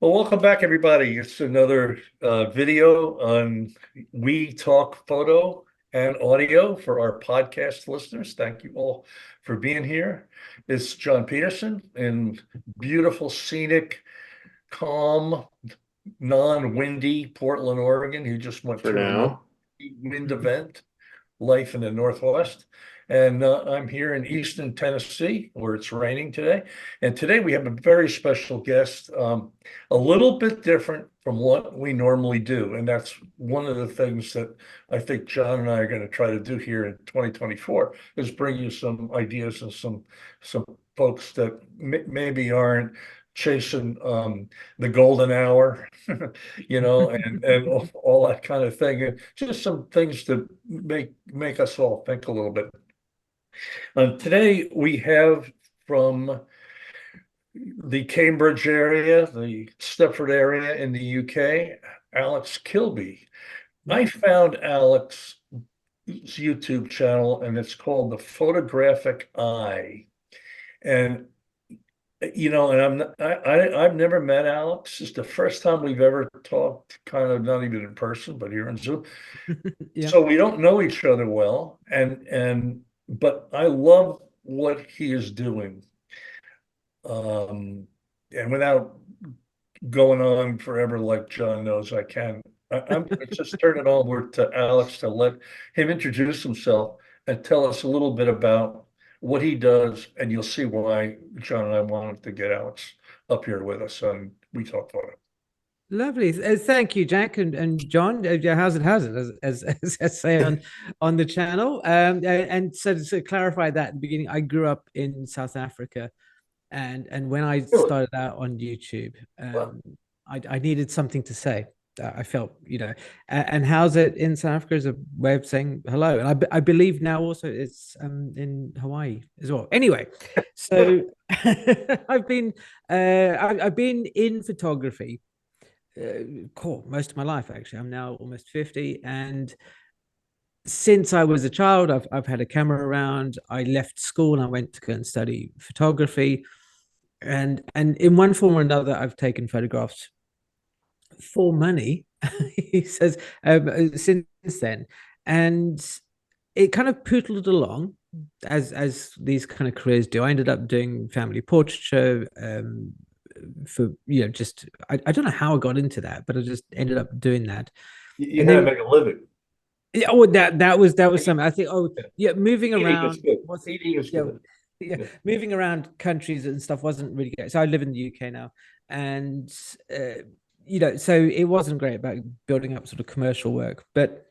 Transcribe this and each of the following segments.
Well, welcome back, everybody. It's another video on We Talk Photo and Audio for our podcast listeners. Thank you all for being here. It's John Pedersen in beautiful, scenic, calm, non-windy Portland, Oregon. He just went For through another now. wind event, life in the Northwest. And I'm here in Easton, Tennessee, where it's raining today. And today we have a very special guest, a little bit different from what we normally do. And that's one of the things that I think John and I are going to try to do here in 2024 is bring you some ideas and some folks that maybe aren't chasing the golden hour, and all that kind of thing. And just some things to make us all think a little bit. Today we have from the Cambridge area, the Stepford area in the UK, Alex Kilbee. I found Alex's YouTube channel and it's called The Photographic Eye. And I've never met Alex. It's the first time we've ever talked, kind of not even in person, but here on Zoom. Yeah. So we don't know each other well, but I love what he is doing. And without going on forever like John knows I can, I'm gonna just turn it over to Alex to let him introduce himself and tell us a little bit about what he does, and you'll see why John and I wanted to get Alex up here with us on We Talk Photo. Lovely. Thank you, Jack and John. Yeah, how's it, as say on the channel. And so to clarify that at the beginning, I grew up in South Africa, and when I Really? started out on YouTube, Well, I needed something to say. I felt, and how's it in South Africa is a way of saying hello. And I believe now also it's in Hawaii as well. Anyway, so I've been I've been in photography cool most of my life. Actually, I'm now almost 50, and since I was a child, I've had a camera around. I left school and I went to go and study photography, and in one form or another, I've taken photographs for money. He says since then, and it kind of pootled along as these kind of careers do. I ended up doing family portraiture for just I don't know how I got into that, but I just ended up doing that. you And had to then make a living. yeah, oh, that was something I think. Oh, yeah, moving Eating is around good. was Eating is yeah, good. yeah, Yeah. moving around countries and stuff wasn't really good. So I live in the UK now, and so it wasn't great about building up sort of commercial work. But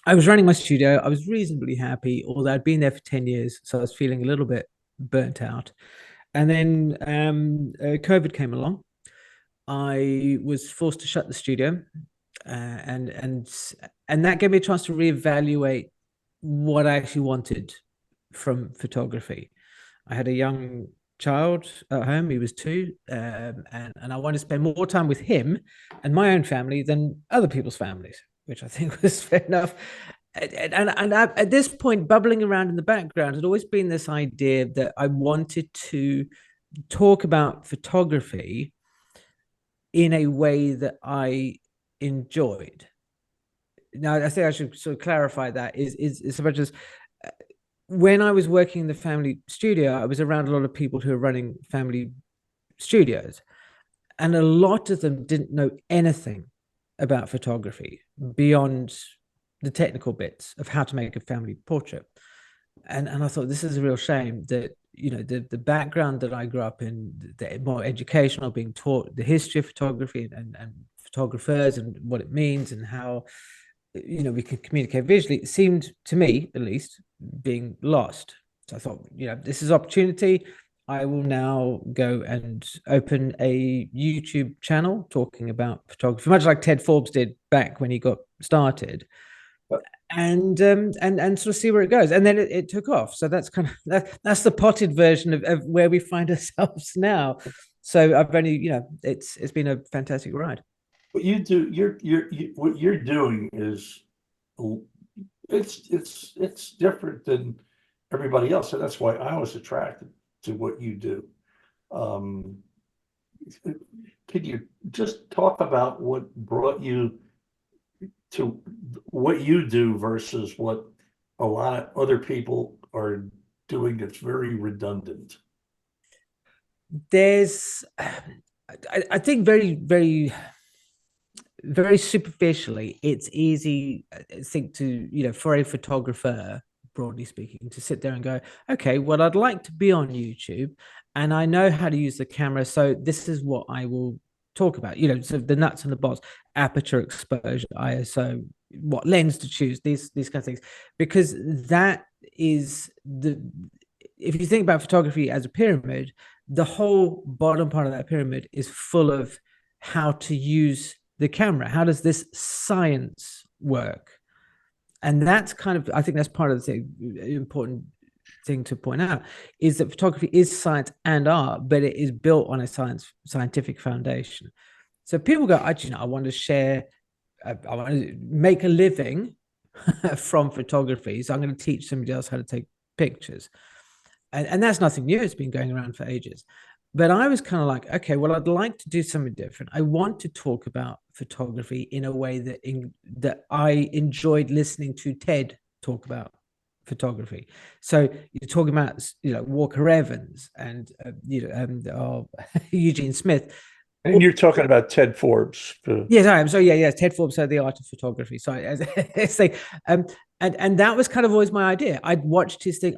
I was running my studio. I was reasonably happy, although I'd been there for 10 years, so I was feeling a little bit burnt out. And then COVID came along. I was forced to shut the studio, and that gave me a chance to reevaluate what I actually wanted from photography. I had a young child at home; he was two, and I wanted to spend more time with him and my own family than other people's families, which I think was fair enough. At this point, bubbling around in the background had always been this idea that I wanted to talk about photography in a way that I enjoyed. Now, I think I should sort of clarify that is so much as when I was working in the family studio, I was around a lot of people who are running family studios, and a lot of them didn't know anything about photography beyond the technical bits of how to make a family portrait. And I thought this is a real shame that the background that I grew up in, the more educational, being taught the history of photography and photographers and what it means and how we can communicate visually, it seemed to me at least being lost. So I thought, this is opportunity. I will now go and open a YouTube channel talking about photography, much like Ted Forbes did back when he got started, and sort of see where it goes. And then it took off. So that's kind of that's the potted version of where we find ourselves now. So I've only, it's been a fantastic ride. What you do, what you're doing is it's different than everybody else, and that's why I was attracted to what you do. Um, Could you just talk about what brought you to what you do versus what a lot of other people are doing that's very redundant? There's, I think very superficially, it's easy, I think, to, for a photographer, broadly speaking, to sit there and go, okay, well, I'd like to be on YouTube and I know how to use the camera. So this is what I will talk about, so the nuts and the bolts, aperture, exposure, ISO, what lens to choose, these kind of things, because that is if you think about photography as a pyramid, the whole bottom part of that pyramid is full of how to use the camera. How does this science work? And that's kind of, I think that's part of the important thing to point out, is that photography is science and art, but it is built on a scientific foundation. So people go, I want to share, I want to make a living from photography. So I'm going to teach somebody else how to take pictures. And that's nothing new. It's been going around for ages. But I was kind of like, okay, well, I'd like to do something different. I want to talk about photography in a way that I enjoyed listening to Ted talk about photography. So you're talking about, Walker Evans and Eugene Smith. And you're talking about Ted Forbes. Yes, I am. So yeah, Ted Forbes, so the art of photography. So it's like, and that was kind of always my idea. I'd watched his thing.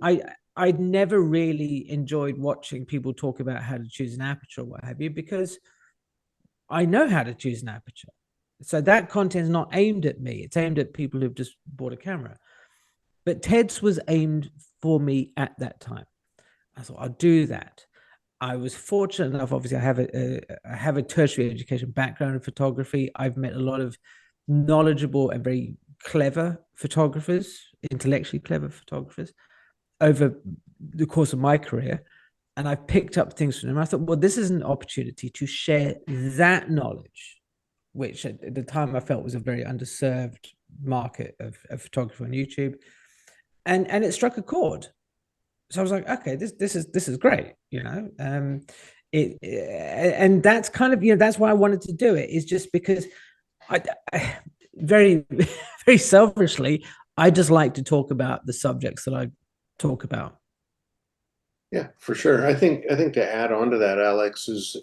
I'd never really enjoyed watching people talk about how to choose an aperture or what have you, because I know how to choose an aperture. So that content is not aimed at me. It's aimed at people who've just bought a camera. But Ted's was aimed for me at that time. I thought, I'll do that. I was fortunate enough, obviously, I have a tertiary education background in photography. I've met a lot of knowledgeable and very clever photographers, intellectually clever photographers, over the course of my career. And I picked up things from them. I thought, well, this is an opportunity to share that knowledge, which at the time I felt was a very underserved market of photography on YouTube. And it struck a chord. So I was like, okay, this is great, and that's kind of, that's why I wanted to do it, is just because I very, very selfishly, I just like to talk about the subjects that I talk about. Yeah, for sure. I think to add on to that, Alex, is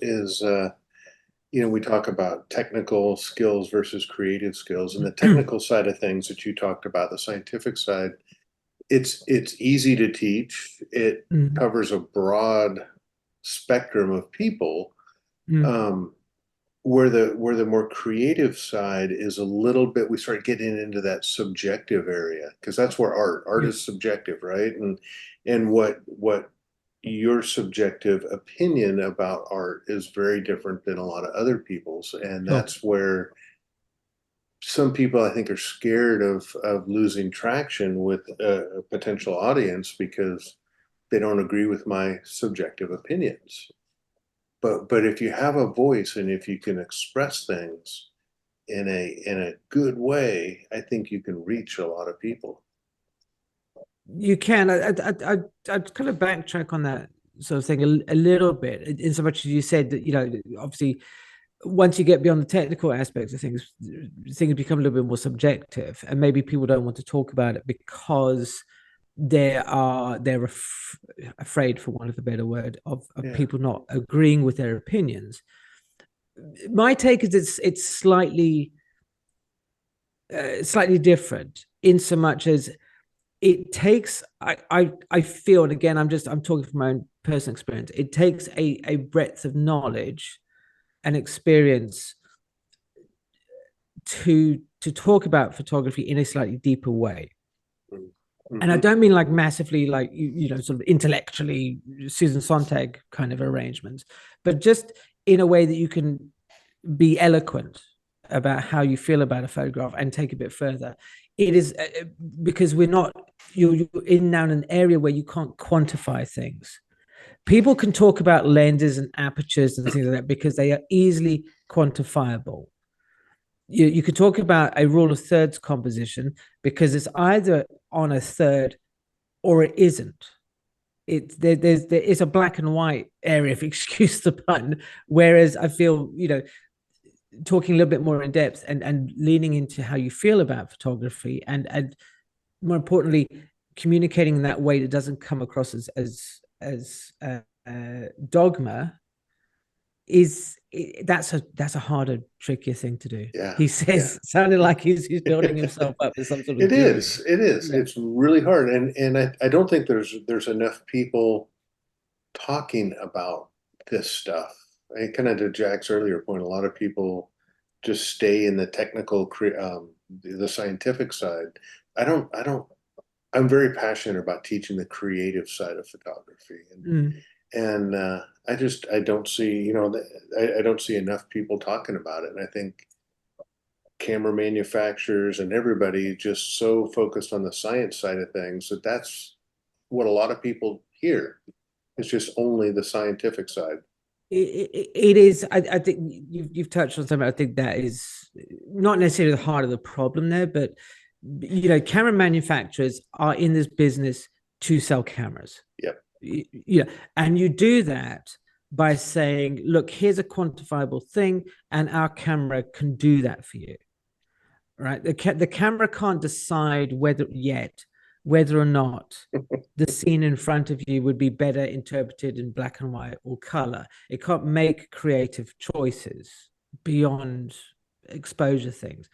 we talk about technical skills versus creative skills, and the technical side of things that you talked about, the scientific side, it's easy to teach. It covers a broad spectrum of people. Where the more creative side is a little bit, we start getting into that subjective area, because that's where art is subjective, right? And what your subjective opinion about art is very different than a lot of other people's, and that's where some people, I think, are scared of losing traction with a potential audience because they don't agree with my subjective opinions. But if you have a voice and if you can express things in a good way, I think you can reach a lot of people. You can. I'd kind of backtrack on that sort of thing a little bit, in so much as you said that, obviously, once you get beyond the technical aspects of things become a little bit more subjective, and maybe people don't want to talk about it because they're afraid, for want of a better word, of people not agreeing with their opinions. My take is it's slightly different, in so much as it takes, I feel, and again, I'm talking from my own personal experience, it takes a breadth of knowledge and experience to talk about photography in a slightly deeper way. And I don't mean like massively, like, sort of intellectually Susan Sontag kind of arrangements, but just in a way that you can be eloquent about how you feel about a photograph and take a bit further. It is because you're in now an area where you can't quantify things. People can talk about lenses and apertures and things like that because they are easily quantifiable. You could talk about a rule of thirds composition because it's either on a third or it isn't. there is a black and white area, if you excuse the pun. Whereas I feel, talking a little bit more in depth and leaning into how you feel about photography, and more importantly, communicating in that way that doesn't come across as dogma, that's a harder, trickier thing to do. Yeah, He says, sounding like he's building himself up as some sort of it guru. is. It is. Yeah. It's really hard, and I don't think there's enough people talking about this stuff. I kind of, to Jack's earlier point, a lot of people just stay in the technical, the scientific side. I'm very passionate about teaching the creative side of photography, and I don't see, I don't see enough people talking about it. And I think camera manufacturers and everybody just so focused on the science side of things that's what a lot of people hear. It's just only the scientific side. It is. I think you've touched on something. I think that is not necessarily the heart of the problem there, but camera manufacturers are in this business to sell cameras. Yep. Yeah, and you do that by saying, look, here's a quantifiable thing, and our camera can do that for you. Right? The camera can't decide whether or not the scene in front of you would be better interpreted in black and white or color. It can't make creative choices beyond exposure things.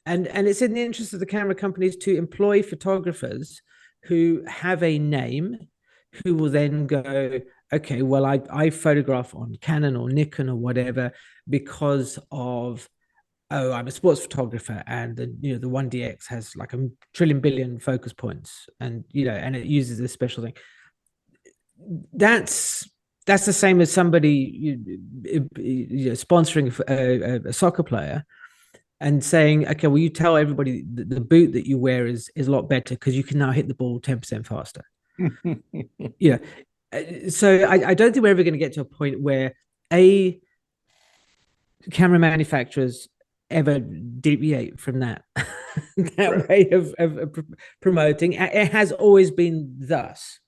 And it's in the interest of the camera companies to employ photographers who have a name, who will then go, okay, well, I photograph on Canon or Nikon or whatever because of, oh, I'm a sports photographer, and the 1DX has like 1 trillion billion focus points, and and it uses this special thing. That's the same as somebody sponsoring a soccer player and saying, okay, well, you tell everybody the boot that you wear is a lot better because you can now hit the ball 10% faster. So I don't think we're ever going to get to a point where camera manufacturers ever deviate from that Right. way of promoting. It has always been thus.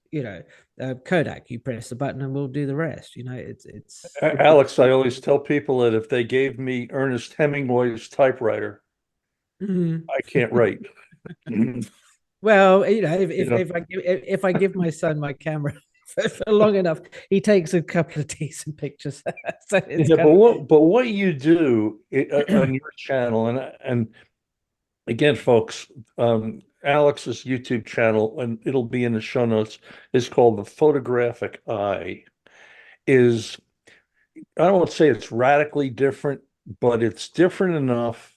Kodak, you press the button and we'll do the rest. It's Alex, I always tell people that if they gave me Ernest Hemingway's typewriter, I can't write. Well, if I give my son my camera for long enough, he takes a couple of decent pictures. So but what you do on your channel, and again, folks, Alex's YouTube channel, and it'll be in the show notes, is called The Photographic Eye. I don't want to say it's radically different, but it's different enough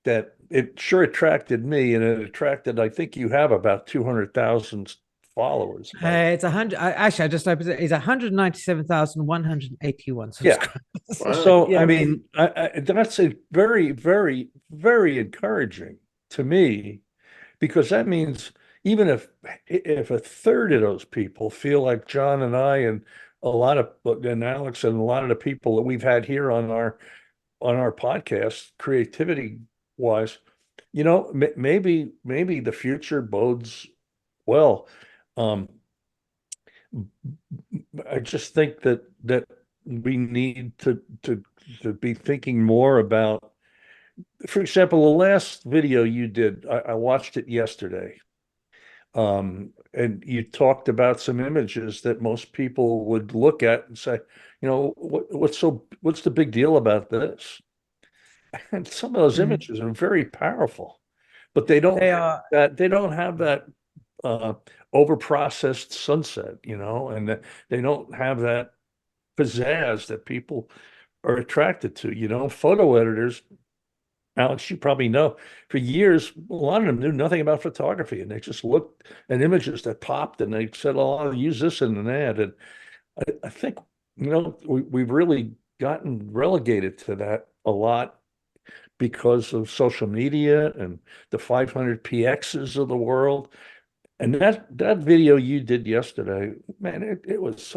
that it sure attracted me, and it attracted, I think you have about 200,000 followers. It's 100. Actually, I just opened it. It's 197,181 subscribers. Yeah. Wow. So, Yeah. I mean, that's a very, very, very encouraging to me, because that means even if a third of those people feel like John and I and Alex and a lot of the people that we've had here on our podcast, creativity wise, maybe the future bodes well. I just think that we need to be thinking more about, for example, the last video you did, I watched it yesterday. And you talked about some images that most people would look at and say, what's the big deal about this? And some of those images are very powerful, but they don't have that over-processed sunset, and they don't have that pizzazz that people are attracted to. Photo editors, Alex, you probably know, for years, a lot of them knew nothing about photography, and they just looked at images that popped and they said, oh, I'll use this in an ad. And I think, we've really gotten relegated to that a lot because of social media and the 500px's of the world. And that video you did yesterday, man, it was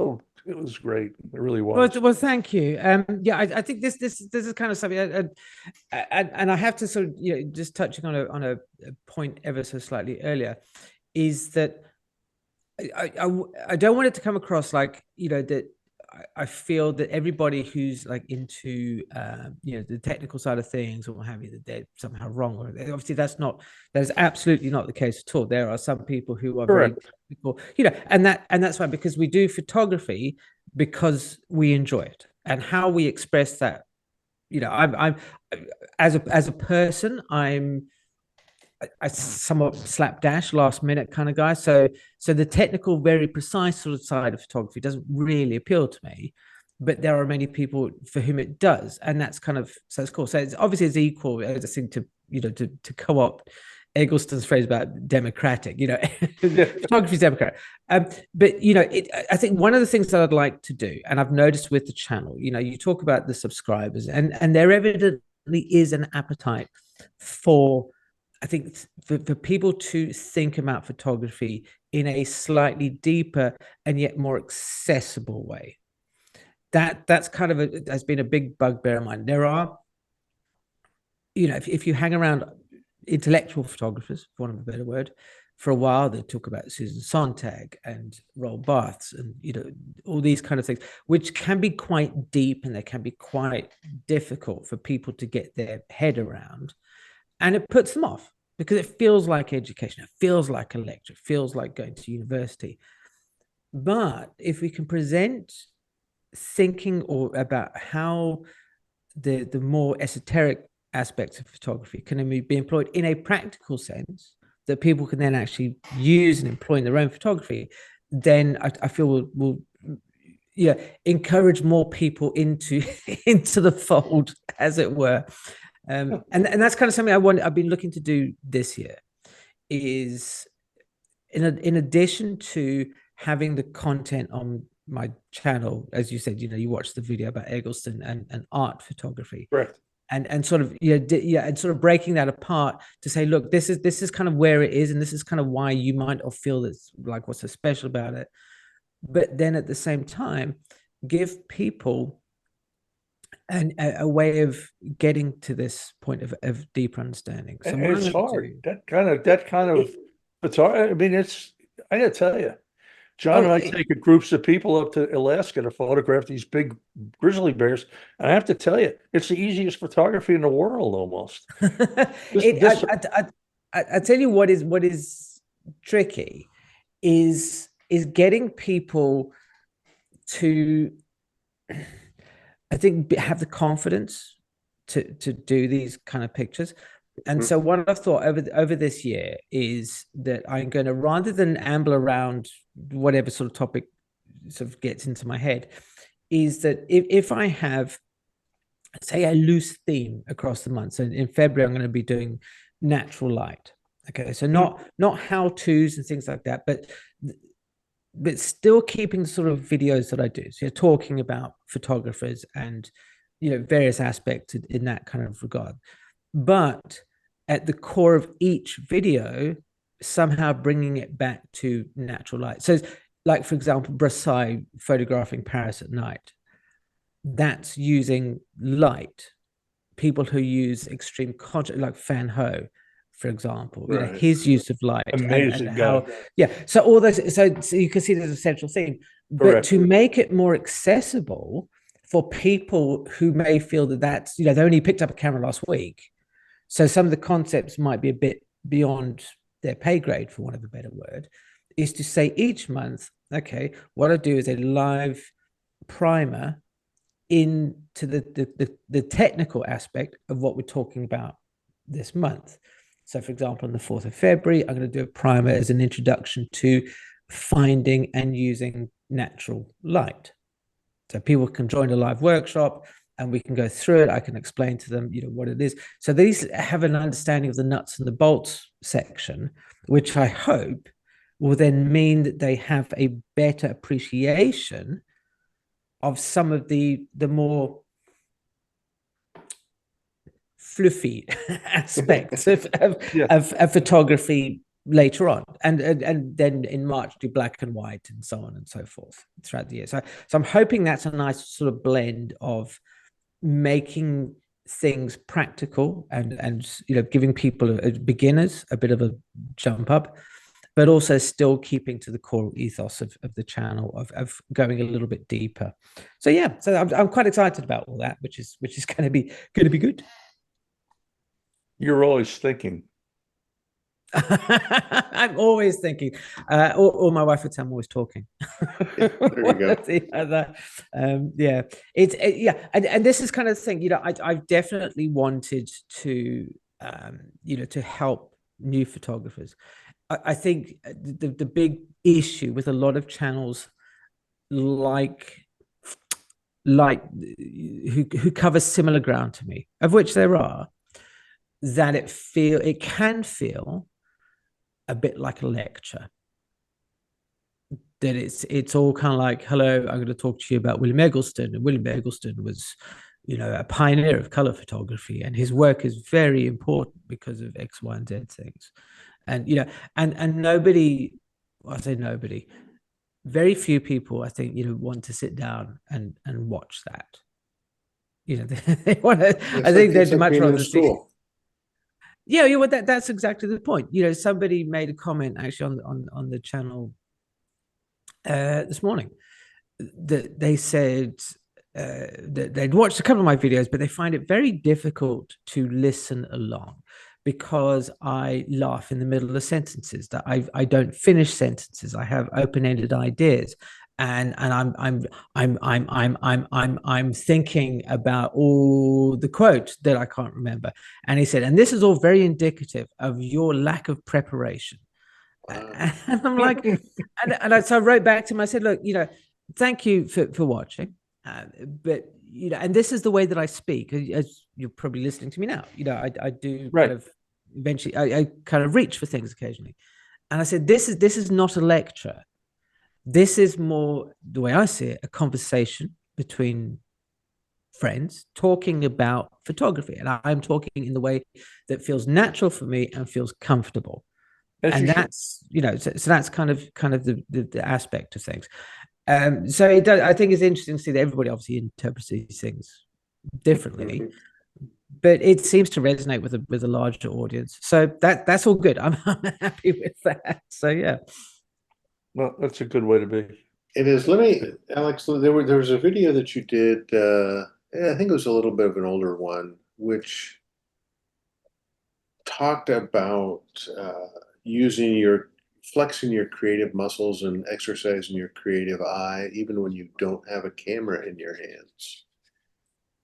great. It really was. Well, thank you. Yeah, I think this is kind of something, and I have to sort of, just touching on a point ever so slightly earlier, is that I don't want it to come across like, that I feel that everybody who's like into the technical side of things or what have you, that they're somehow wrong. Or obviously that is absolutely not the case at all. There are some people who are very Correct. technical, and that's fine, because we do photography because we enjoy it, and how we express that. I'm as a person, I somewhat slapdash, last minute kind of guy. So the technical, very precise sort of side of photography doesn't really appeal to me. But there are many people for whom it does, and that's kind of, so it's cool. So it's obviously as equal as a thing to to co-opt Eggleston's phrase about democratic. Photography is democratic. But I think one of the things that I'd like to do, and I've noticed with the channel, you talk about the subscribers, and there evidently is an appetite for, I think, for people to think about photography in a slightly deeper and yet more accessible way. That's kind of has been a big bugbear of mine. There are, if you hang around intellectual photographers, for want of a better word, for a while, they talk about Susan Sontag and Roll Barthes and all these kind of things, which can be quite deep and they can be quite difficult for people to get their head around. And it puts them off because it feels like education. It feels like a lecture. It feels like going to university. But if we can present thinking or about how the more esoteric aspects of photography can be employed in a practical sense that people can then actually use and employ in their own photography, then I feel will encourage more people into the fold, as it were. And that's kind of something I've been looking to do this year, is in addition to having the content on my channel, as you said, you watched the video about Eggleston and art photography. Correct. And sort of and sort of breaking that apart to say, look, this is kind of where it is, and this is kind of why you might not feel that's like what's so special about it. But then at the same time, give people a way of getting to this point of deeper understanding. So And it's hard. That kind of I mean, I gotta tell you, John and I take groups of people up to Alaska to photograph these big grizzly bears. And I have to tell you, it's the easiest photography in the world almost. I tell you what is tricky is getting people to, I think, have the confidence to do these kind of pictures. And so what I've thought over this year is that I'm going to, rather than amble around whatever sort of topic sort of gets into my head, is that if I have, say, a loose theme across the month. So in February, I'm going to be doing natural light. Okay, so not how-tos and things like that, but still keeping the sort of videos that I do. So you're talking about photographers and various aspects in that kind of regard. But at the core of each video, somehow bringing it back to natural light. So, like, for example, Brassai photographing Paris at night. That's using light. People who use extreme contrast, like Fan Ho, for example, Right. His use of light. Amazing and how, So all those, so you can see there's a central theme. But Correct. to make it more accessible for people who may feel that that's, they only picked up a camera last week, so some of the concepts might be a bit beyond their pay grade, for want of a better word, is to say each month, okay, what I do is a live primer into the technical aspect of what we're talking about this month. So, for example, on the 4th of February, I'm going to do a primer as an introduction to finding and using natural light. So people can join a live workshop and we can go through it. I can explain to them, what it is. So these have an understanding of the nuts and the bolts section, which I hope will then mean that they have a better appreciation of some of the more fluffy aspects of photography later on, and then in March do black and white and so on and so forth throughout the year. So I'm hoping that's a nice sort of blend of making things practical and giving people beginners a bit of a jump up, but also still keeping to the core ethos of the channel of going a little bit deeper. So yeah, so I'm quite excited about all that, which is going to be good. You're always thinking. I'm always thinking, or my wife would say I'm always talking. There you go. Yeah, yeah, and this is kind of the thing, I've definitely wanted to, to help new photographers. I think the big issue with a lot of channels like who cover similar ground to me, of which there are, that it can feel a bit like a lecture, that it's all kind of like, hello, I'm going to talk to you about William Eggleston. And William Eggleston was, a pioneer of color photography, and his work is very important because of X, Y, and Z things. And and nobody, well, I say nobody, very few people, I think, want to sit down and watch that. They want to. I think they'd much rather see. Yeah, well, that's exactly the point. Somebody made a comment actually on the channel this morning that they said that they'd watched a couple of my videos, but they find it very difficult to listen along because I laugh in the middle of sentences, that I don't finish sentences. I have open-ended ideas. And I'm thinking about all the quote that I can't remember. And he said, and this is all very indicative of your lack of preparation. And I'm like, so I wrote back to him. I said, look, thank you for watching, but and this is the way that I speak. As you're probably listening to me now, I do Right. kind of eventually, I kind of reach for things occasionally. And I said, this is not a lecture. This is more, the way I see it, a conversation between friends talking about photography, and I'm talking in the way that feels natural for me and feels comfortable. And that's so that's kind of the aspect of things. So it does, I think it's interesting to see that everybody obviously interprets these things differently, but it seems to resonate with a larger audience. So that's all good. I'm happy with that. So yeah. Well, that's a good way to be. It is. Alex, there was a video that you did, I think it was a little bit of an older one, which talked about flexing your creative muscles and exercising your creative eye, even when you don't have a camera in your hands.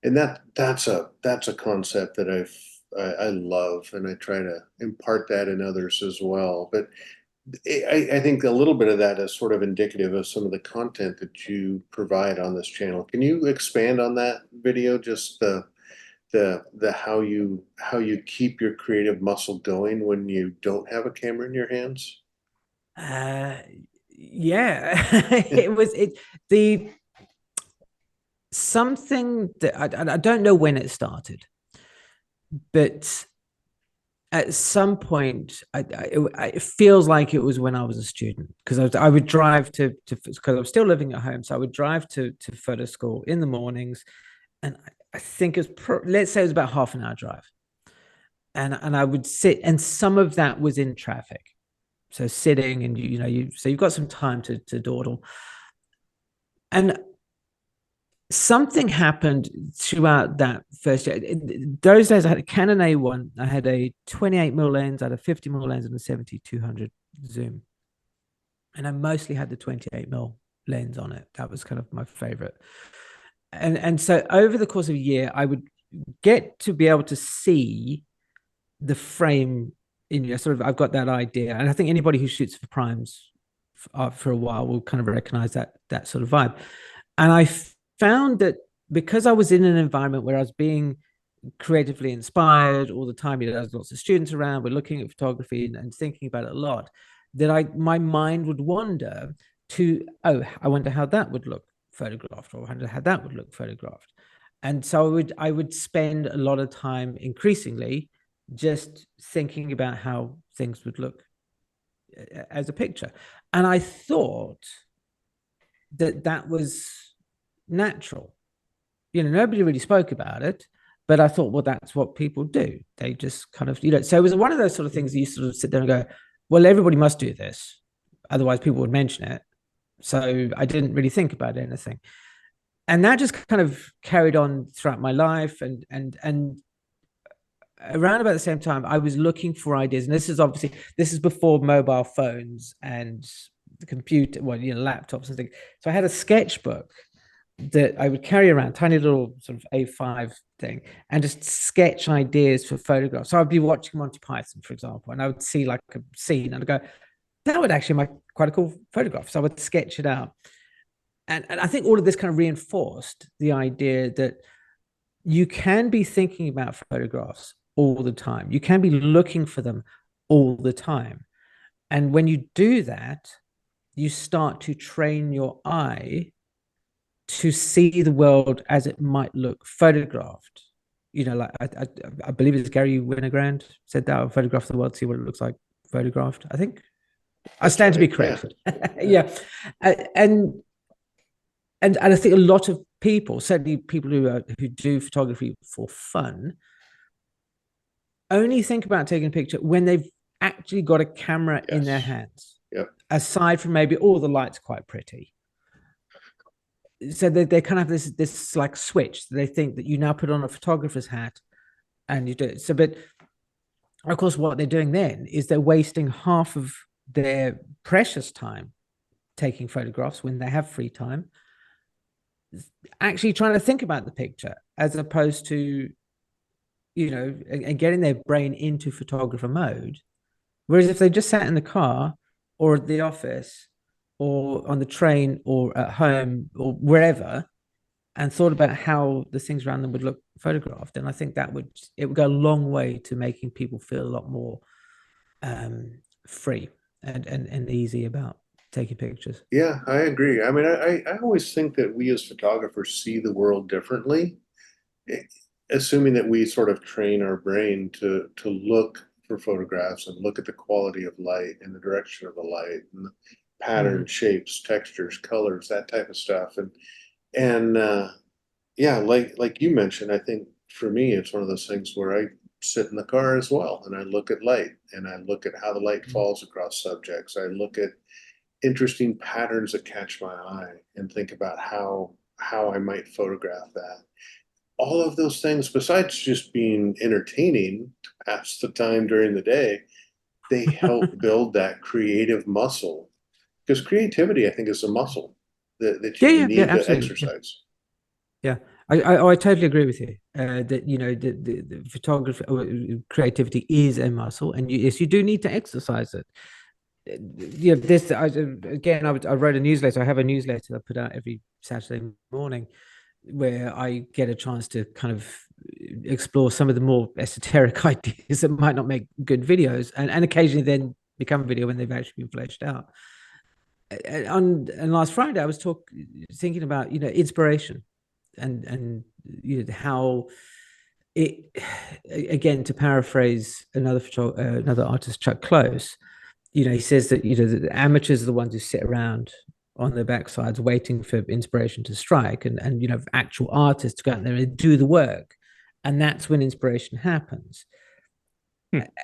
And that's a concept that I love, and I try to impart that in others as well. But I think a little bit of that is sort of indicative of some of the content that you provide on this channel. Can you expand on that video? Just the how you keep your creative muscle going when you don't have a camera in your hands? Yeah, the something that I don't know when it started, but at some point, it feels like it was when I was a student, because I would drive to because I was still living at home, so I would drive to photo school in the mornings, and I think it's let's say it was about half an hour drive, and I would sit, and some of that was in traffic, so sitting, and so you've got some time to dawdle, and something happened throughout that first year. Those days I had a Canon A1, I had a 28mm lens, I had a 50mm lens, and a 70-200 zoom, and I mostly had the 28mm lens on it. That was kind of my favorite. And so over the course of a year, I would get to be able to see the frame in sort of, I've got that idea, and I think anybody who shoots for primes for a while will kind of recognize that sort of vibe. And I found that because I was in an environment where I was being creatively inspired all the time, there's lots of students around, we're looking at photography and thinking about it a lot, that my mind would wander to, oh, I wonder how that would look photographed, or I wonder how that would look photographed. And so I would spend a lot of time increasingly just thinking about how things would look as a picture. And I thought that was natural. Nobody really spoke about it, but I thought, well, that's what people do. They just kind of, so it was one of those sort of things that you sort of sit there and go, well, everybody must do this, otherwise people would mention it. So I didn't really think about anything. And that just kind of carried on throughout my life. And around about the same time, I was looking for ideas. And this is before mobile phones and the computer, well, laptops and things. So I had a sketchbook that I would carry around, tiny little sort of A5 thing, and just sketch ideas for photographs. So I'd be watching Monty Python, for example, and I would see like a scene and I'd go, that would actually make quite a cool photograph. So I would sketch it out. And I think all of this kind of reinforced the idea that you can be thinking about photographs all the time. You can be looking for them all the time. And when you do that, you start to train your eye to see the world as it might look photographed. Like I believe it's Gary Winogrand said that, I'll photograph the world, see what it looks like photographed. I think I stand to be corrected. Yeah. And I think a lot of people, certainly people who do photography for fun, only think about taking a picture when they've actually got a camera in their hands. Yep. Aside from maybe, oh, the light's quite pretty. So they kind of have this like switch. They think that you now put on a photographer's hat and you do it. So, but of course, what they're doing then is they're wasting half of their precious time taking photographs when they have free time, actually trying to think about the picture, as opposed to, and getting their brain into photographer mode. Whereas if they just sat in the car or at the office or on the train or at home or wherever and thought about how the things around them would look photographed, and I think it would go a long way to making people feel a lot more free and easy about taking pictures. Yeah, I agree. I mean, I always think that we as photographers see the world differently, assuming that we sort of train our brain to look for photographs and look at the quality of light and the direction of the light and the pattern, shapes, textures, colors, that type of stuff. And yeah, like you mentioned, I think for me, it's one of those things where I sit in the car as well and I look at light and I look at how the light falls across subjects. I look at interesting patterns that catch my eye and think about how I might photograph that. All of those things, besides just being entertaining to pass the time during the day, they help build that creative muscle. Because creativity, I think, is a muscle that you need to exercise. Yeah. I totally agree with you. That the photography or creativity is a muscle, and yes, you do need to exercise it. I wrote a newsletter. I have a newsletter I put out every Saturday morning, where I get a chance to kind of explore some of the more esoteric ideas that might not make good videos, and occasionally then become a video when they've actually been fleshed out. And last Friday, I was thinking about inspiration, and how it, again, to paraphrase another artist, Chuck Close, he says that the amateurs are the ones who sit around on their backsides waiting for inspiration to strike, and actual artists go out there and do the work, and that's when inspiration happens.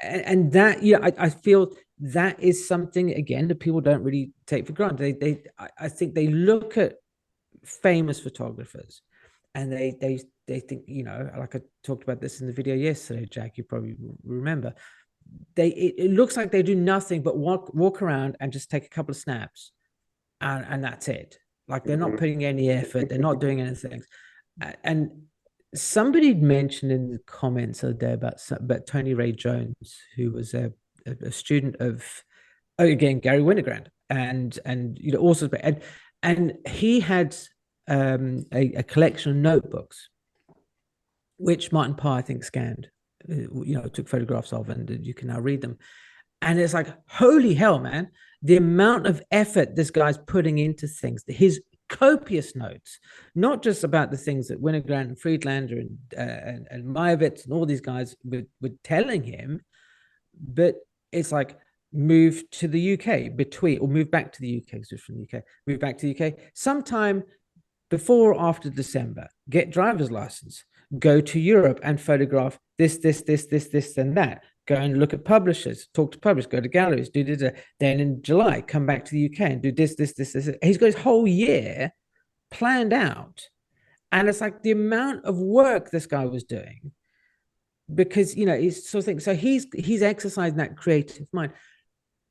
And that I feel that is something, again, that people don't really take for granted. I think they look at famous photographers and they think, like I talked about this in the video yesterday, Jack, you probably remember, it looks like they do nothing but walk around and just take a couple of snaps, and that's it. Like, they're not putting any effort, they're not doing anything. And somebody mentioned in the comments the other day about Tony Ray Jones, who was a student of, again, Gary Winogrand, and also, and he had a collection of notebooks, which Martin Parr, I think, scanned, took photographs of, and you can now read them. And it's like, holy hell, man, the amount of effort this guy's putting into things, his copious notes, not just about the things that Winogrand and Friedlander and Meyerowitz and all these guys were telling him, but it's like, move to the UK move back to the UK, because he's from the UK, move back to the UK sometime before or after December, get driver's license, go to Europe and photograph this, and that. go and look at publishers, talk to publishers, go to galleries, do this. Then in July, come back to the UK and do this. He's got his whole year planned out. And it's like the amount of work this guy was doing, because he's sort of thinking, so he's exercising that creative mind.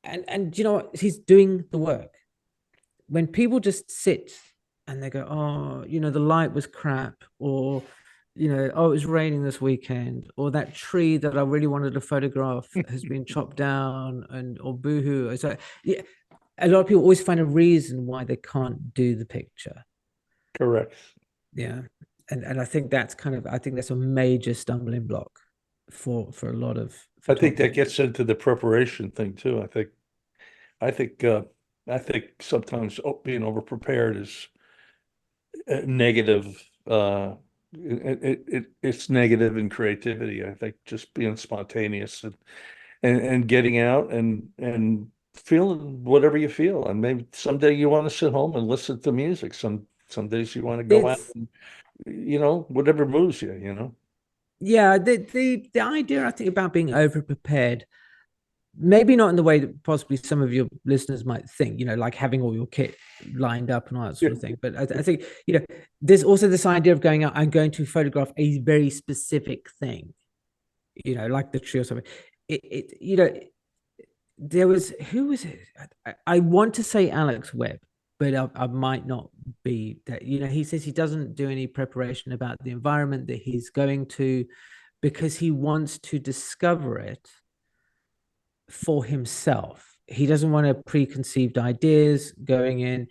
And you know what? He's doing the work. When people just sit and they go, oh, the light was crap, or oh, it was raining this weekend, or that tree that I really wanted to photograph has been chopped down, or boohoo. So yeah, a lot of people always find a reason why they can't do the picture. Correct. Yeah. And I think that's a major stumbling block for a lot of I think that photographers. gets into the preparation thing too. I think sometimes being over prepared is negative. It's negative in creativity. I think just being spontaneous and getting out and feeling whatever you feel. And maybe someday you want to sit home and listen to music. Some days you want to go out It's and, whatever moves you. Yeah, the idea I think about being over prepared, maybe not in the way that possibly some of your listeners might think, like having all your kit lined up and all that sort of thing. But I think, there's also this idea of going out, I'm going to photograph a very specific thing, like the tree or something. There was, who was it? I want to say Alex Webb, but I might not be that. He says he doesn't do any preparation about the environment that he's going to, because he wants to discover it for himself. He doesn't want to preconceived ideas going in.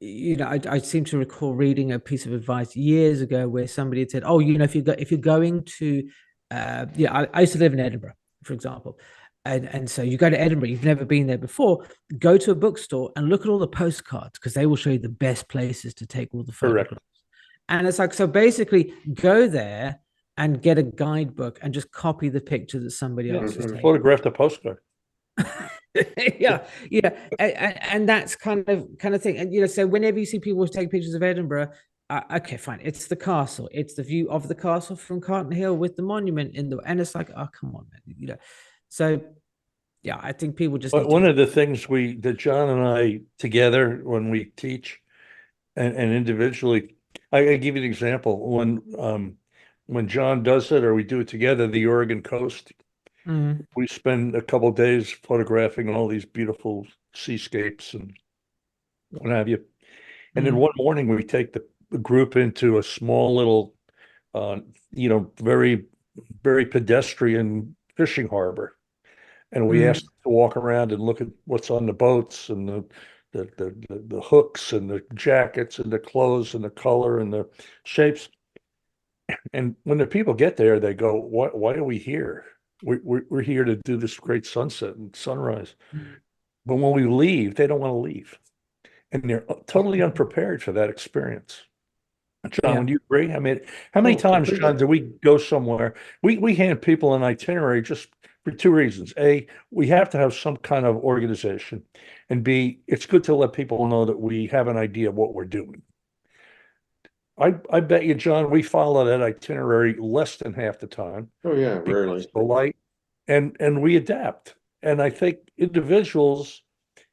I seem to recall reading a piece of advice years ago where somebody had said, "Oh, if you're going to, I used to live in Edinburgh, for example, and so you go to Edinburgh, you've never been there before, go to a bookstore and look at all the postcards, because they will show you the best places to take all the Correct. photographs." And it's like, so basically, go there and get a guidebook and just copy the picture that somebody else has taken. Photograph the postcard. Yeah, and that's kind of thing. And so whenever you see people take pictures of Edinburgh, okay, fine, it's the castle, it's the view of the castle from Carton Hill with the monument and it's like, oh, come on, man. So yeah, I think people just But one of the things that John and I together when we teach and individually, I give you an example. When John does it or we do it together, the Oregon coast, we spend a couple of days photographing all these beautiful seascapes and what have you. And then one morning we take the group into a small little, very, very pedestrian fishing harbor. And we asked them to walk around and look at what's on the boats and the hooks and the jackets and the clothes and the color and the shapes. And when the people get there, they go, why are we here? We're here to do this great sunset and sunrise. But when we leave, they don't want to leave. And they're totally unprepared for that experience. John, would you agree? I mean, how many times, John, do we go somewhere? We hand people an itinerary just for two reasons. A, we have to have some kind of organization. And B, it's good to let people know that we have an idea of what we're doing. I bet you, John, we follow that itinerary less than half the time. Oh yeah, rarely. The light and we adapt. And I think individuals,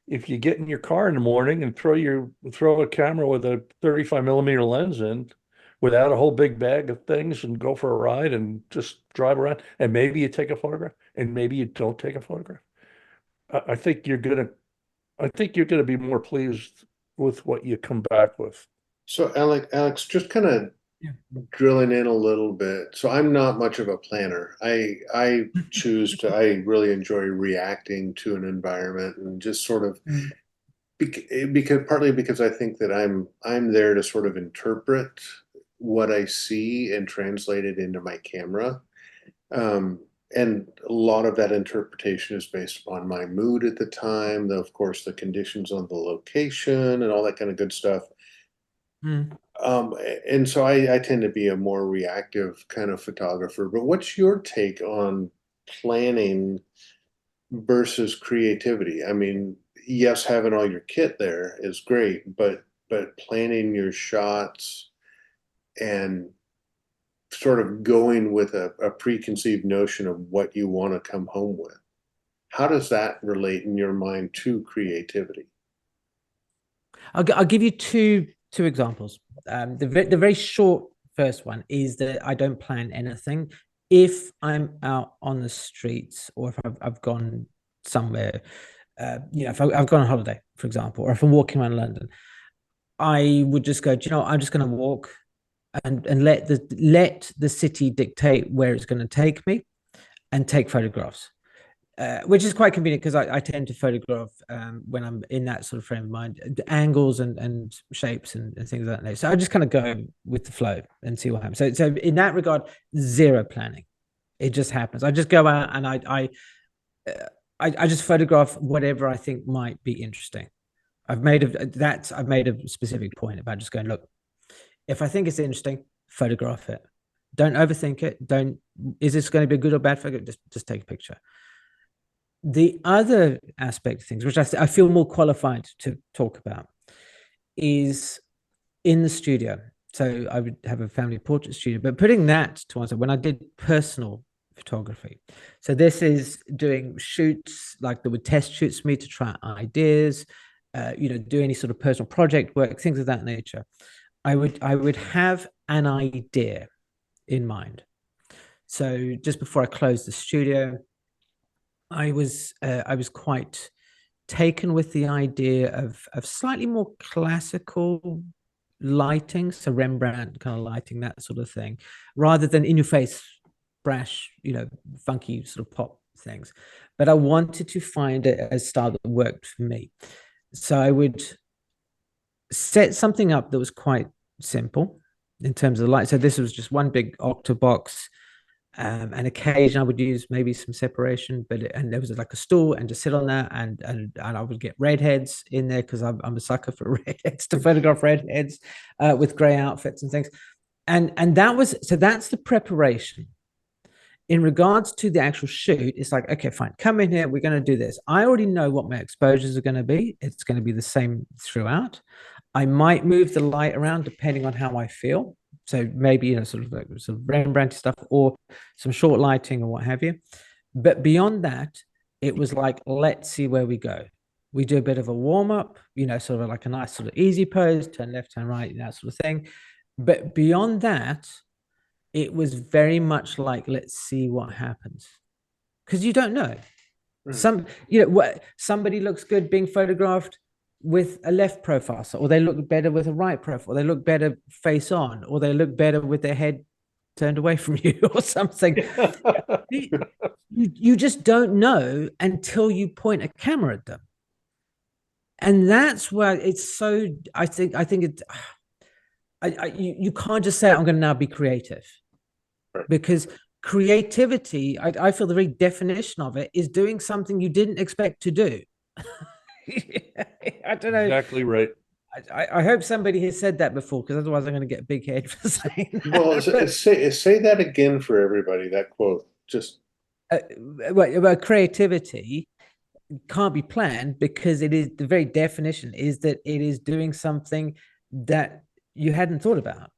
if you get in your car in the morning and throw a camera with a 35 millimeter lens in without a whole big bag of things and go for a ride and just drive around, and maybe you take a photograph and maybe you don't take a photograph. I think you're gonna be more pleased with what you come back with. So Alex, just kind of drilling in a little bit. So I'm not much of a planner. I really enjoy reacting to an environment and just sort of because I think that I'm there to sort of interpret what I see and translate it into my camera. And a lot of that interpretation is based upon my mood at the time, of course, the conditions on the location and all that kind of good stuff. And so I tend to be a more reactive kind of photographer. But what's your take on planning versus creativity? I mean, yes, having all your kit there is great, but planning your shots and sort of going with a preconceived notion of what you want to come home with. How does that relate in your mind to creativity? I'll give you two examples. The very short first one is that I don't plan anything. If I'm out on the streets, or if I've gone somewhere, if I've gone on holiday, for example, or if I'm walking around London, I would just go, do you know, I'm just going to walk and let the city dictate where it's going to take me, and take photographs. Which is quite convenient because I tend to photograph when I'm in that sort of frame of mind, angles and shapes and things like that. So I just kind of go with the flow and see what happens. So in that regard, zero planning. It just happens. I just go out and I just photograph whatever I think might be interesting. I've made a specific point about just going, look, if I think it's interesting, photograph it. Don't overthink it. Is this going to be a good or bad photo? Just take a picture. The other aspect of things, which I feel more qualified to talk about, is in the studio. So I would have a family portrait studio, but putting that to one side, when I did personal photography. So this is doing shoots, like there were test shoots for me to try ideas, do any sort of personal project work, things of that nature. I would have an idea in mind. So just before I closed the studio, I was quite taken with the idea of slightly more classical lighting, so Rembrandt kind of lighting, that sort of thing, rather than in your face, brash, funky sort of pop things. But I wanted to find a style that worked for me. So I would set something up that was quite simple in terms of the light. So this was just one big octabox. And occasionally I would use maybe some separation, and there was like a stool and just sit on that, and I would get redheads in there because I'm a sucker for redheads, to photograph redheads with gray outfits and things. And that's the preparation. In regards to the actual shoot, it's like, okay, fine, come in here, we're going to do this. I already know what my exposures are going to be. It's going to be the same throughout. I might move the light around depending on how I feel. So maybe, sort of Rembrandt stuff, or some short lighting or what have you. But beyond that, it was like, let's see where we go. We do a bit of a warm up, sort of like a nice sort of easy pose, turn left, turn right, that sort of thing. But beyond that, it was very much like, let's see what happens. Because you don't know. Somebody looks good being photographed with a left profile, or they look better with a right profile, or they look better face on, or they look better with their head turned away from you or something. you just don't know until you point a camera at them. And that's where it's so, I think it's, you can't just say, I'm going to now be creative. Right. Because creativity, I feel the very definition of it is doing something you didn't expect to do. I don't know. Exactly right. I hope somebody has said that before, because otherwise I'm going to get a big head for saying that. Well, say that again for everybody, that quote. Just well, creativity can't be planned, because it is, the very definition is that it is doing something that you hadn't thought about.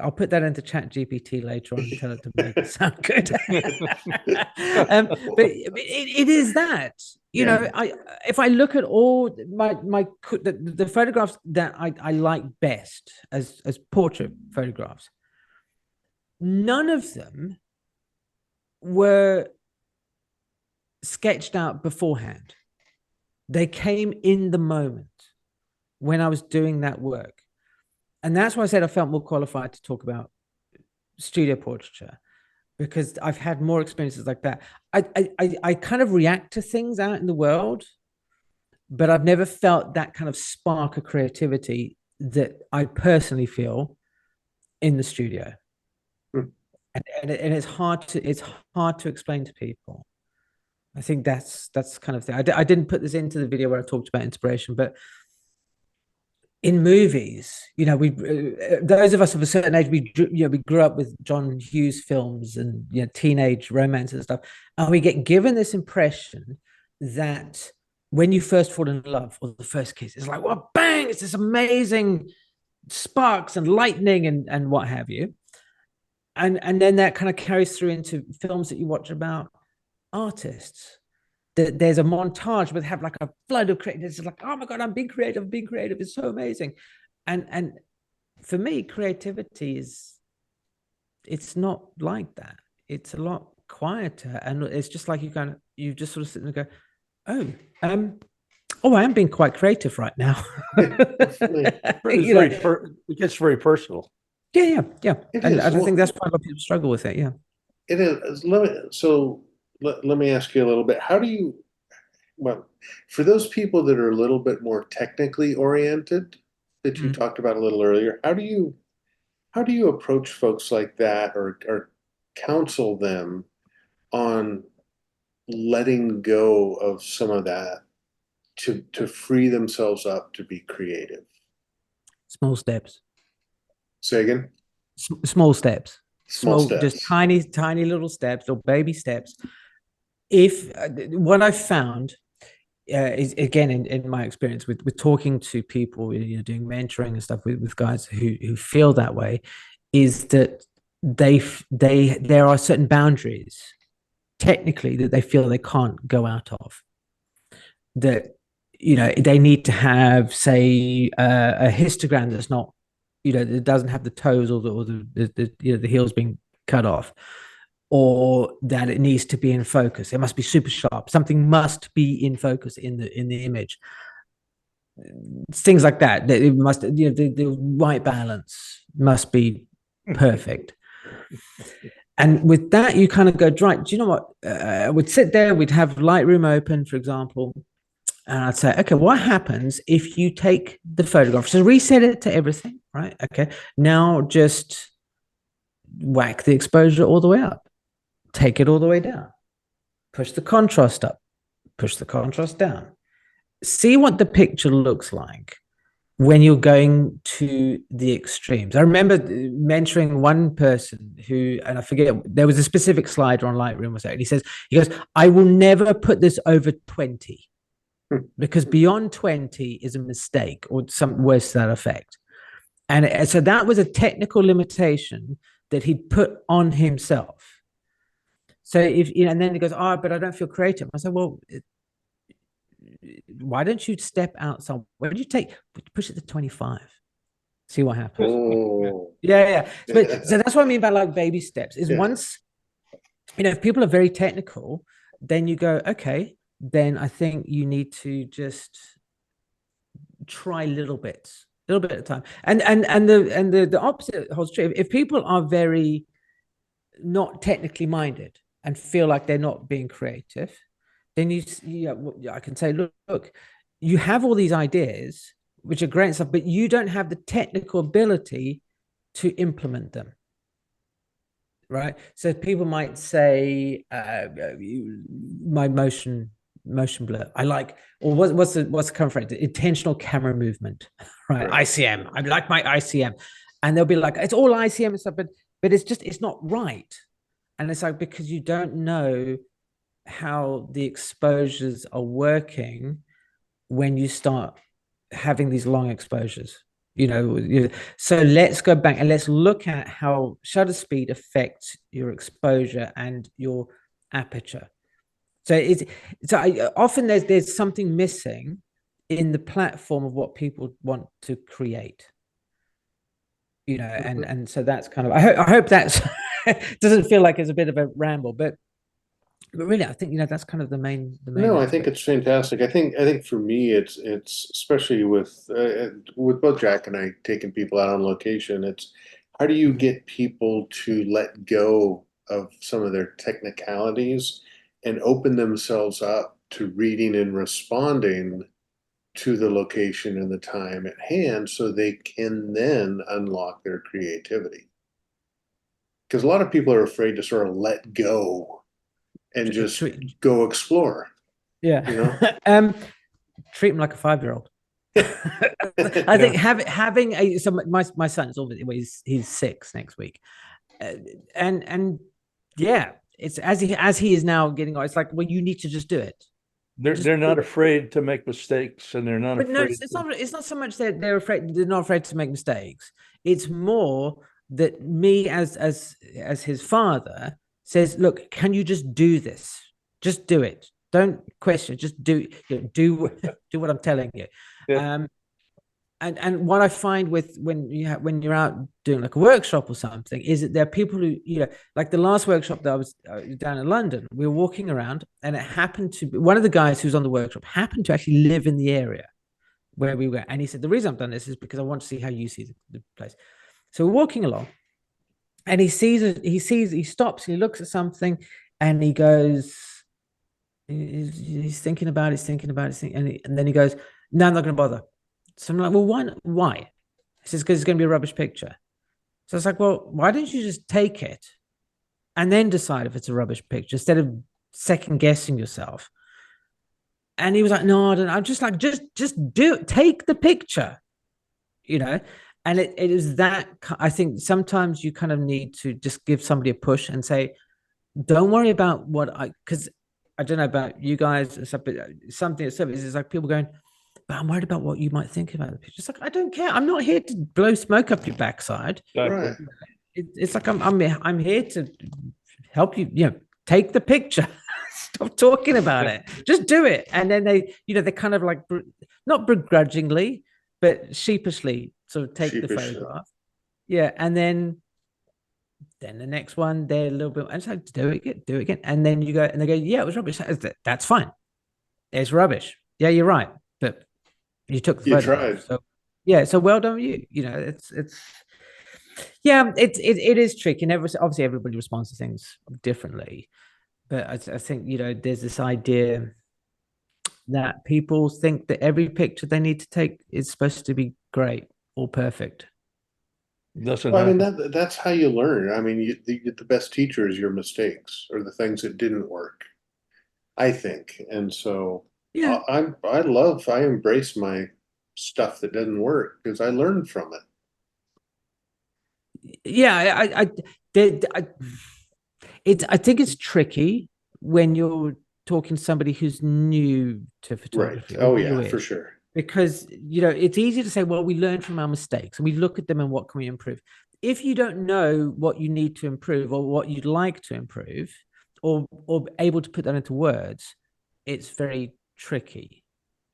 I'll put that into ChatGPT later on and tell it to make it sound good. But it is that, if I look at all the photographs that I like best as portrait photographs, none of them were sketched out beforehand. They came in the moment when I was doing that work. And that's why I said I felt more qualified to talk about studio portraiture, because I've had more experiences like that. I kind of react to things out in the world, but I've never felt that kind of spark of creativity that I personally feel in the studio. And it's hard to explain to people. I think that's kind of thing. I didn't put this into the video where I talked about inspiration, but in movies, we those of us of a certain age, we grew up with John Hughes films and teenage romance and stuff, and we get given this impression that when you first fall in love, or the first kiss, it's like, well, bang, it's this amazing sparks and lightning and what have you. And then that kind of carries through into films that you watch about artists. There's a montage where they have like a flood of creativity. It's like, oh my God, I'm being creative, being creative. It's so amazing. And for me, creativity it's not like that. It's a lot quieter. And it's just like you just sort of sit and go, I am being quite creative right now. It gets very personal. Yeah. It And is. I think that's why a lot of people struggle with it. Yeah. It is. Let me ask you a little bit. Well, for those people that are a little bit more technically oriented, that you talked about a little earlier, how do you approach folks like that, or counsel them on letting go of some of that to free themselves up to be creative? Small steps. Say again? Small steps. Small steps. Just tiny little steps or baby steps. If what I found is, again, in my experience with talking to people, doing mentoring and stuff with guys who feel that way, is that there are certain boundaries technically that they feel they can't go out of. That they need to have, say, a histogram that's not, it doesn't have the toes or the heels being cut off, or that it needs to be in focus. It must be super sharp. Something must be in focus in the image. Things like that. It must, the white balance must be perfect. And with that, you kind of go, right, do you know what? I would sit there, we'd have Lightroom open, for example, and I'd say, okay, what happens if you take the photograph? So reset it to everything, right? Okay. Now just whack the exposure all the way up. Take it all the way down. Push the contrast up. Push the contrast down. See what the picture looks like when you're going to the extremes. I remember mentoring one person who, and I forget, there was a specific slider on Lightroom or so, and he goes, I will never put this over 20. Because beyond 20 is a mistake or some worse to that effect. And so that was a technical limitation that he'd put on himself. So and then he goes, oh, but I don't feel creative. I said, well, why don't you step out somewhere? Where do you push it to 25? See what happens. Oh. Yeah. So that's what I mean by like baby steps is once, if people are very technical, then you go, okay, then I think you need to just try little bits at a time. And the opposite holds true. If people are very not technically minded and feel like they're not being creative, then I can say, look, you have all these ideas, which are great stuff, but you don't have the technical ability to implement them. Right. So people might say, my motion blur. I like, or what's the current phrase? Intentional camera movement, right? ICM. I like my ICM, and they'll be like, it's all ICM and stuff, but it's not right. And it's like, because you don't know how the exposures are working when you start having these long exposures. So let's go back and let's look at how shutter speed affects your exposure and your aperture. So often there's something missing in the platform of what people want to create. And so that's kind of, I hope that's doesn't feel like it's a bit of a ramble, but really, I think that's kind of the main. No, I think it's fantastic. I think for me, it's especially with both Jack and I taking people out on location. It's how do you get people to let go of some of their technicalities and open themselves up to reading and responding to the location and the time at hand, so they can then unlock their creativity. Because a lot of people are afraid to sort of let go and just go explore. Yeah. Treat them like a 5-year-old. I think having so my son's obviously he's 6 next week, and yeah, it's as he is now getting on. It's like, well, you need to just do it. They're not afraid to make mistakes, and they're not But no, afraid. it's not so much that they're afraid. They're not afraid to make mistakes. It's more that me as his father says, look, can you just do this? Just do it. Don't question. Just do do what I'm telling you. Yeah. And what I find with when you're out doing like a workshop or something is that there are people who, like the last workshop that I was down in London, we were walking around, and it happened to be one of the guys who's on the workshop happened to actually live in the area where we were, and he said the reason I've done this is because I want to see how you see the place. So we're walking along, and he stops, he looks at something, and he goes, he's thinking about it, and then he goes, no, I'm not going to bother. So I'm like, well, why? He says, because it's going to be a rubbish picture. So it's like, well, why don't you just take it and then decide if it's a rubbish picture instead of second guessing yourself? And he was like, no, I don't know. I'm just like, just take the picture, And it is that, I think sometimes you kind of need to just give somebody a push and say, don't worry about because I don't know about you guys, something is like people going, but I'm worried about what you might think about the picture. It's like, I don't care. I'm not here to blow smoke up your backside. Exactly. Right. It's like I'm here to help you, take the picture. Stop talking about it. Just do it. And then they kind of like not begrudgingly, but sheepishly sort of take the photograph. Yeah. And then the next one, they're a little bit, and it's like, do it again. And then you go, and they go, yeah, it was rubbish. That's fine. It's rubbish. Yeah, you're right. But you took the photograph. Tried. So yeah, so well done you. It's it is tricky. And obviously everybody responds to things differently. But I think, there's this idea that people think that every picture they need to take is supposed to be great or perfect. Doesn't I mean, happen. that's how you learn. I mean, the best teacher is your mistakes or the things that didn't work, I think. And so Yeah. I embrace my stuff that doesn't work because I learned from it. Yeah, I think it's tricky when you're talking to somebody who's new to photography. Right. Oh yeah, for sure. Because it's easy to say, well, we learn from our mistakes and we look at them and what can we improve. If you don't know what you need to improve or what you'd like to improve, or able to put that into words, it's very tricky.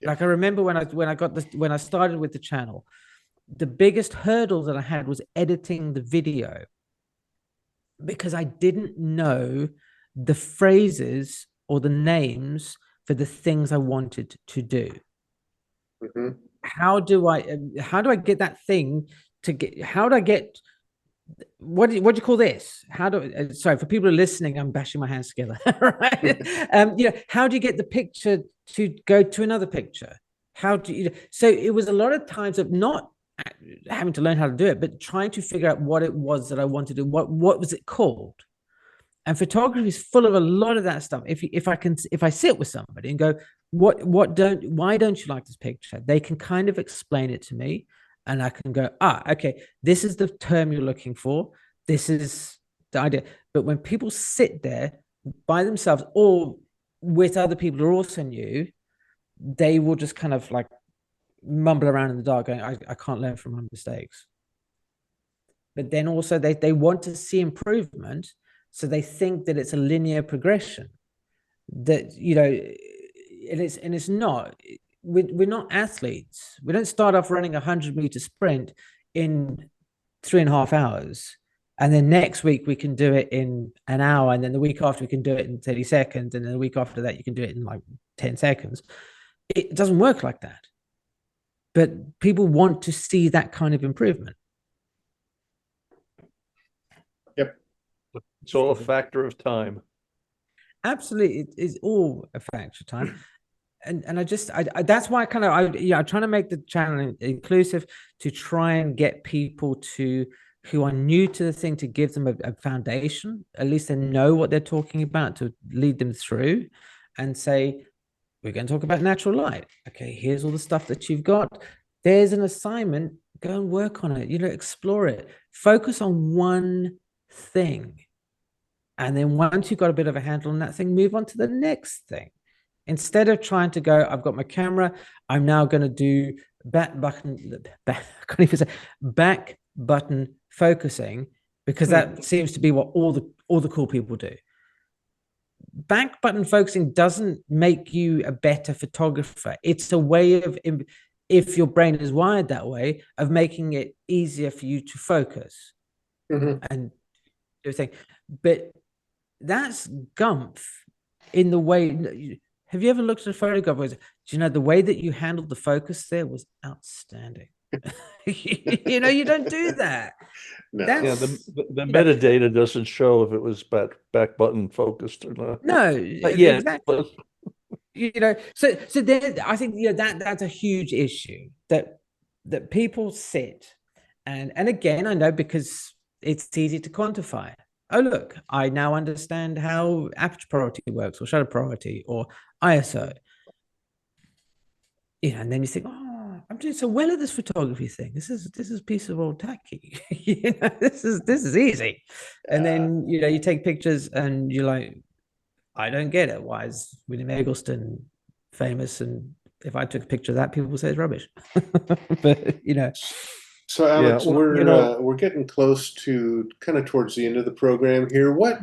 Yeah. Like I remember when I started with the channel, the biggest hurdle that I had was editing the video because I didn't know the phrases or the names for the things I wanted to do. Mm-hmm. How do I get that thing to get? How do I get? What do you call this? Sorry, for people who are listening, I'm bashing my hands together. Right? How do you get the picture to go to another picture? How do you? So it was a lot of times of not having to learn how to do it, but trying to figure out what it was that I wanted to do. What was it called? And photography is full of a lot of that stuff. If I sit with somebody and go, why don't you like this picture? They can kind of explain it to me, and I can go, okay, this is the term you're looking for. This is the idea. But when people sit there by themselves or with other people who are also new, they will just kind of like mumble around in the dark going, I can't learn from my mistakes. But then also they want to see improvement. So they think that it's a linear progression, that, and it's not. We're not athletes. We don't start off running a 100-meter sprint in 3.5 hours. And then next week we can do it in an hour. And then the week after we can do it in 30 seconds. And then the week after that, you can do it in like 10 seconds. It doesn't work like that. But people want to see that kind of improvement. Yep. It's all a factor of time. Absolutely. It is all a factor of time. And I that's why I'm trying to make the channel inclusive to try and get people who are new to the thing, to give them a foundation. At least they know what they're talking about, to lead them through and say, we're going to talk about natural light. Okay, here's all the stuff that you've got. There's an assignment. Go and work on it. Explore it. Focus on one thing. And then once you've got a bit of a handle on that thing, move on to the next thing. Instead of trying to go, I've got my camera, I'm now going to do back button focusing, because that seems to be what all the cool people do. Back button focusing doesn't make you a better photographer. It's a way of, if your brain is wired that way, of making it easier for you to focus and everything. But that's gumph in the way. Have you ever looked at a photograph? Do you know the way that you handled the focus there was outstanding? You know, you don't do that. No. Yeah, the metadata doesn't show if it was back button focused or not. No, But yeah, exactly. You know, so there, I think, you know, that's a huge issue that people sit and again, I know, because it's easy to quantify. Oh, look, I now understand how aperture priority works, or shutter priority, or ISO. You know, and then you think, oh, I'm doing so well at this photography thing. This is a piece of old tacky. You know, this is easy. And then, you know, you take pictures and you're like, I don't get it. Why is William Eggleston famous? And if I took a picture of that, people would say it's rubbish. But, you know. So Alex, Yeah, well, we're getting close to kind of towards the end of the program here. What,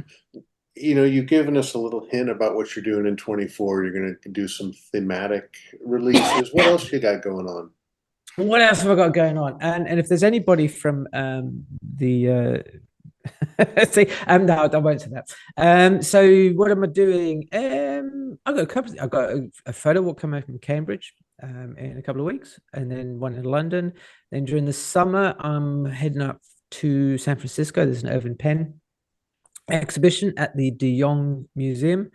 you've given us a little hint about what you're doing in 24. You're going to do some thematic releases. What else you got going on? What else have I got going on? And if there's anybody from the see, no, I won't say that. So what am I doing? I've got a couple. I've got a photo walk coming from Cambridge in a couple of weeks, and then one in London. Then during the summer, I'm heading up to San Francisco. There's an Irving Penn exhibition at the De Jong Museum,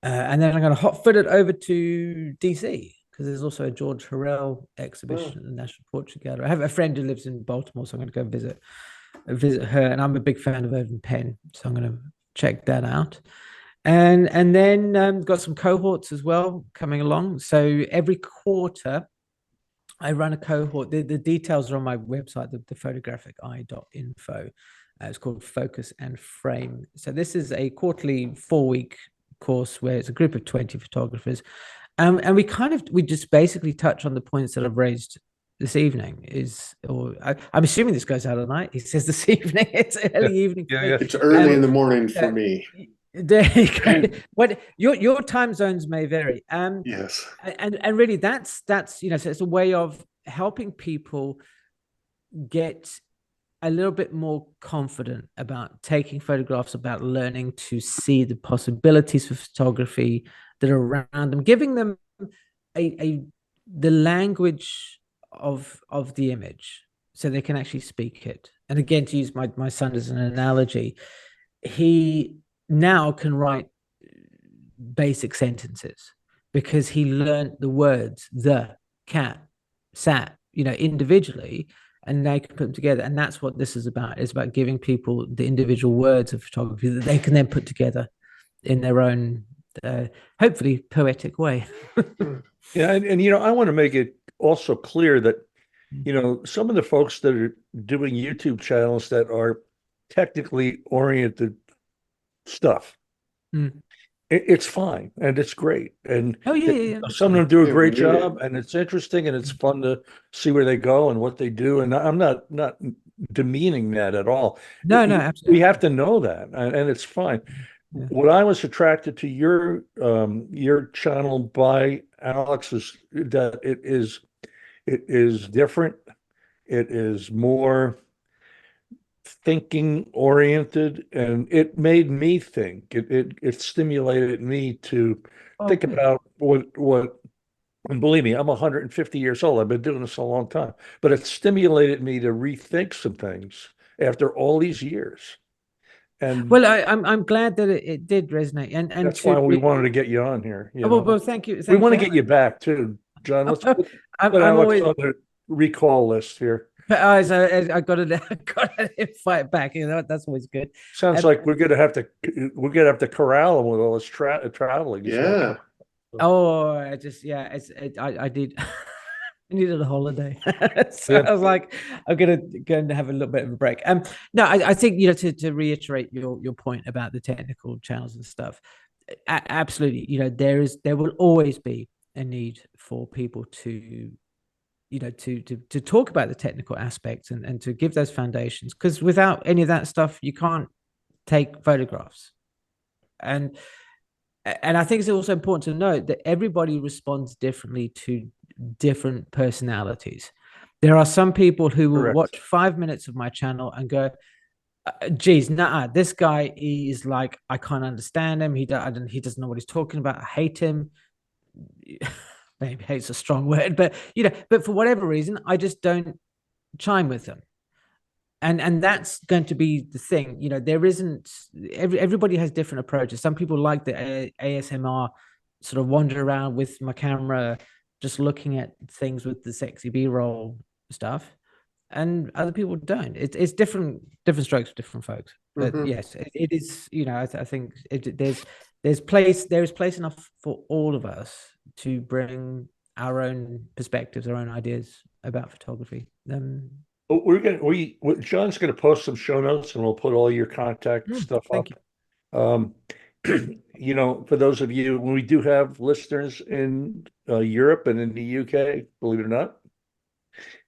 and then I'm going to hotfoot it over to DC, because there's also a George Hurrell exhibition at the National Portrait Gallery. I have a friend who lives in Baltimore, so I'm going to go visit her, and I'm a big fan of Irving Penn, so I'm going to check that out. And then got some cohorts as well coming along. So every quarter I run a cohort. The details are on my website, the photographic.info. It's called Focus and Frame. So this is a quarterly 4-week course where it's a group of 20 photographers. And we just basically touch on the points that I've raised this evening. I'm assuming this goes out at night. He says this evening. It's early evening. Yeah. It's early in the morning for me. What your time zones may vary. Yes. And really that's so it's a way of helping people get a little bit more confident about taking photographs, about learning to see the possibilities for photography that are around them, giving them the language of the image so they can actually speak it. And again, to use my son as an analogy, he now can write basic sentences because he learned the words the, cat, sat, individually, and they can put them together. And that's what this is about. It's about giving people the individual words of photography that they can then put together in their own hopefully poetic way. Yeah, and I want to make it also clear that some of the folks that are doing YouTube channels that are technically oriented stuff, it's fine and it's great, and some of them do a great job, and it's interesting and it's fun to see where they go and what they do, and I'm not demeaning that at all. No, absolutely. We have to know that, and it's fine. Yeah. What I was attracted to your channel by Alex is that it is different. It is more thinking oriented, and it made me think. It stimulated me to think about what. And believe me, I'm 150 years old. I've been doing this a long time, but it stimulated me to rethink some things after all these years. And well, I'm glad that it did resonate, and that's why we wanted to get you on here. Well, thank you. We want to get you back too, John. Let's put Alex on the recall list here. I got to fight back. That's always good. Sounds like we're gonna have to corral him with all this traveling. Yeah. Oh, I did. I needed a holiday, so I was like, I'm going to have a little bit of a break. No, I think to reiterate your point about the technical channels and stuff. Absolutely. There will always be a need for people to, to talk about the technical aspects and to give those foundations, because without any of that stuff, you can't take photographs. And I think it's also important to note that everybody responds differently to different personalities. There are some people who will Correct. watch 5 minutes of my channel and go, geez, nah, this guy is like, I can't understand him. He doesn't know what he's talking about. I hate him. Maybe hate's a strong word, but but for whatever reason, I just don't chime with them. And that's going to be the thing. There isn't everybody has different approaches. Some people like the ASMR, sort of wander around with my camera, just looking at things with the sexy B-roll stuff, and other people don't. It's different strokes for different folks. But yes, it is. I think there is place enough for all of us to bring our own perspectives, our own ideas about photography. John's gonna post some show notes, and we'll put all your contact stuff up. Thank you. For those of you, we do have listeners in Europe and in the UK, believe it or not.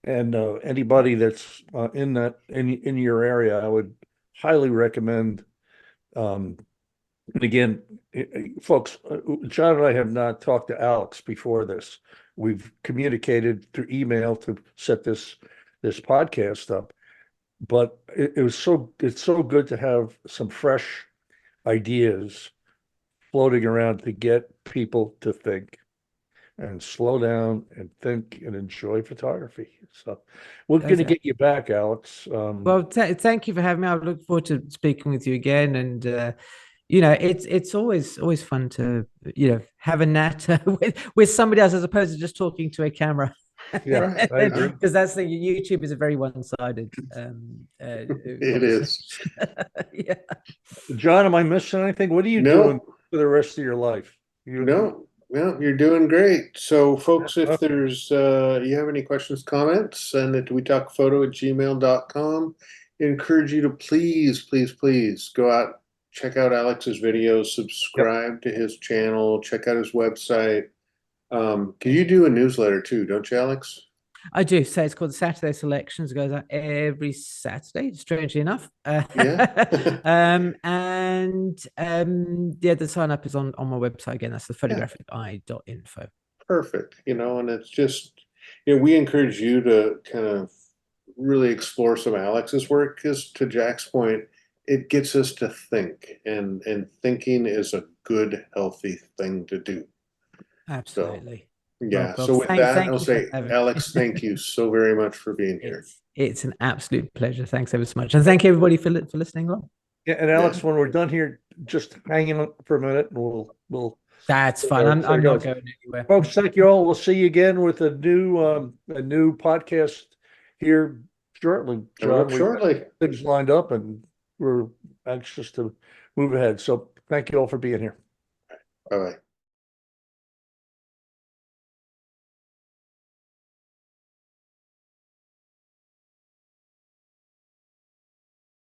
And anybody that's in your area, I would highly recommend. And again, folks, John and I have not talked to Alex before this. We've communicated through email to set this podcast up, but it's so good to have some fresh ideas floating around to get people to think and slow down and think and enjoy photography. So we're going to get you back, Alex. Well, thank you for having me. I look forward to speaking with you again. And it's always fun to have a natter with somebody else as opposed to just talking to a camera. Yeah, I agree. Because that's the YouTube is a very one-sided. It is. Yeah. John, am I missing anything? What are you doing for the rest of your life? No, you're doing great. So, folks, if there's you have any questions, comments, send it to wetalkphoto@gmail.com. Encourage you to please go out, check out Alex's videos, subscribe to his channel, check out his website. Can you do a newsletter too, don't you, Alex? I do. So it's called Saturday Selections. It goes out every Saturday, strangely enough. Yeah. The sign up is on my website again. That's the photographic.info. Perfect. And it's just, we encourage you to kind of really explore some Alex's work, because to Jack's point, it gets us to think, and thinking is a good, healthy thing to do. Absolutely. So, yeah. Well, So with that, I'll you say, Alex, thank you so very much for being here. It's an absolute pleasure. Thanks ever so much. And thank you everybody for listening along. Yeah, and Alex, when we're done here, just hang in for a minute and we'll That's fine. I'm not going anywhere. Folks, thank you all. We'll see you again with a new podcast here shortly. John, shortly. Things lined up and we're anxious to move ahead. So thank you all for being here. Bye-bye.